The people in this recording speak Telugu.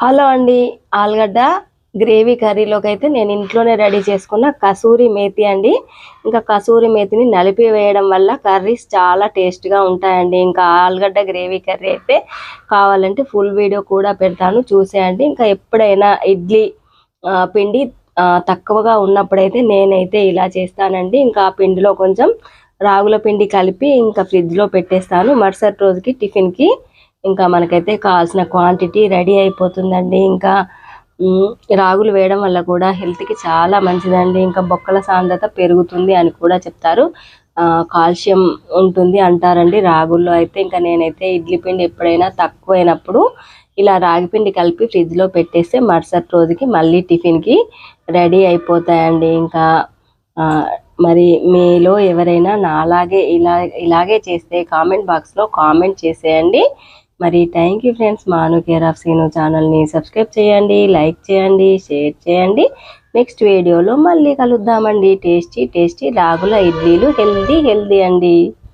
హలో అండి. ఆలుగడ్డ గ్రేవీ కర్రీలోకి అయితే నేను ఇంట్లోనే రెడీ చేసుకున్న కసూరి మేతి అండి. ఇంకా కసూరి మేతిని నలిపి వేయడం వల్ల కర్రీస్ చాలా టేస్ట్గా ఉంటాయండి. ఇంకా ఆలుగడ్డ గ్రేవీ కర్రీ అయితే కావాలంటే ఫుల్ వీడియో కూడా పెడతాను, చూసేయండి. ఇంకా ఎప్పుడైనా ఇడ్లీ పిండి తక్కువగా ఉన్నప్పుడైతే నేనైతే ఇలా చేస్తానండి. ఇంకా ఆ పిండిలో కొంచెం రాగుల పిండి కలిపి ఇంకా ఫ్రిడ్జ్లో పెట్టేస్తాను. మరుసటి రోజుకి టిఫిన్కి ఇంకా మనకైతే కావాల్సిన క్వాంటిటీ రెడీ అయిపోతుందండి. ఇంకా రాగులు వేయడం వల్ల కూడా హెల్త్కి చాలా మంచిదండి. ఇంకా బొక్కల సాంద్రత పెరుగుతుంది అని కూడా చెప్తారు. కాల్షియం ఉంటుంది అంటారండి రాగుల్లో అయితే. ఇంకా నేనైతే ఇడ్లీ పిండి ఎప్పుడైనా తక్కువైనప్పుడు ఇలా రాగి పిండి కలిపి ఫ్రిడ్జ్లో పెట్టేస్తే మరుసటి రోజుకి మళ్ళీ టిఫిన్కి రెడీ అయిపోతాయండి. ఇంకా మరి మీలో ఎవరైనా నాలాగే ఇలాగే చేస్తే కామెంట్ బాక్స్లో కామెంట్ చేసేయండి. మరి థ్యాంక్ యూ ఫ్రెండ్స్. మాను కేర్ ఆఫ్ సీను ఛానల్ని సబ్స్క్రైబ్ చేయండి, లైక్ చేయండి, షేర్ చేయండి. నెక్స్ట్ వీడియోలో మళ్ళీ కలుద్దామండి. టేస్టీ టేస్టీ రాగుల ఇడ్లీలు హెల్దీ అండి.